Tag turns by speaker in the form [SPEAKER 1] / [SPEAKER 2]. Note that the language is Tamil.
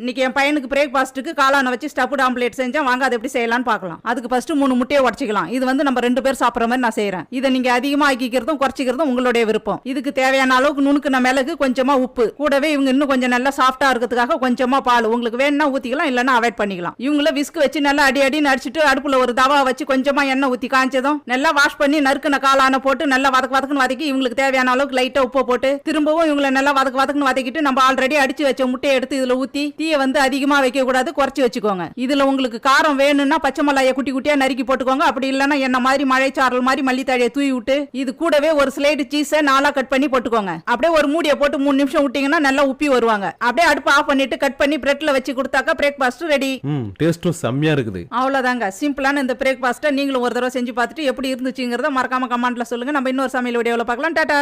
[SPEAKER 1] இன்னைக்கு என் பையனுக்கு பிரேக்ஃபாஸ்ட்டுக்கு காளான வச்சு ஸ்டஃப்டு ஆம்லேட் செஞ்சேன். வாங்க அதை எப்படி செய்யலாம்னு பார்க்கலாம். அதுக்கு ஃபர்ஸ்ட் 3 முட்டையை உடச்சிக்கலாம். இது வந்து நம்ம 2 பேர் சாப்பிட்ற மாதிரி நான் செய்யறேன். இதை நீங்க அதிகமா ஆக்கிக்கிறதும் குறைச்சிக்கிறதும் உங்களுடைய விருப்பம். இதுக்கு தேவையான அளவுக்கு நுணுக்குன மிளகு, கொஞ்சமா உப்பு, கூடவே இவங்க இன்னும் கொஞ்சம் நல்லா சாஃப்டா இருக்கிறதுக்காக கொஞ்சமா பால். உங்களுக்கு வேணும்னா ஊத்திக்கலாம், இல்லைன்னா அவாய்ட் பண்ணிக்கலாம். இவங்கள விஸ்க் வச்சு நல்லா அடி நடிச்சிட்டு அடுப்புல ஒரு தவா வச்சு கொஞ்சமா எண்ணெய் ஊத்தி காய்ச்சதும் நல்லா வாஷ் பண்ணி நறுக்குன காளான போட்டு நல்லா வதக்குன்னு வதக்கி இவங்களுக்கு தேவையான அளவுக்கு லைட்டா உப்பு போட்டு திரும்பவும் இவங்களை நல்லா வதக்குன்னு வதக்கிட்டு நம்ம ஆல்ரெடி அடிச்சு வச்ச முட்டையை எடுத்து இதுல ஊத்தி தீயை வந்து அதிகமா வைக்க கூடாது, குறைச்சி வச்சுக்கோங்க. இதுல உங்களுக்கு காரம் வேணும்னா பச்சை மிளகாயை குட்டி குட்டியா நறுக்கி போட்டுக்கோங்க. அப்படி இல்லைன்னா என்ன மாதிரி மழைச்சாரல் மாதிரி மல்லித்தழையை தூவி விட்டு இது கூடவே ஒரு ஸ்லைடு சீஸை 4 கட் பண்ணி போட்டுக்கோங்க. அப்படியே ஒரு மூடியை போட்டு 3 நிமிஷம் விட்டீங்கன்னா நல்லா உப்பி வருவாங்க. அப்படியே அடுப்பு ஆஃப் பண்ணிட்டு கட் பண்ணி பிரெட்ல வச்சு கொடுத்தாக்க பிரேக்ஃபாஸ்ட் ரெடி.
[SPEAKER 2] டேஸ்டும் செம்மையா இருக்குது.
[SPEAKER 1] அவ்வளவுதாங்க, சிம்பிளான இந்த பிரேக்ஃபாஸ்ட்டை நீங்களும் ஒரு தடவை செஞ்சு பார்த்துட்டு எப்படி இருந்துச்சுங்கிறத மறக்காம கமெண்ட்ல சொல்லுங்க. நம்ம இன்னொரு சமையல் வீடியோல பார்க்கலாம். டாடா.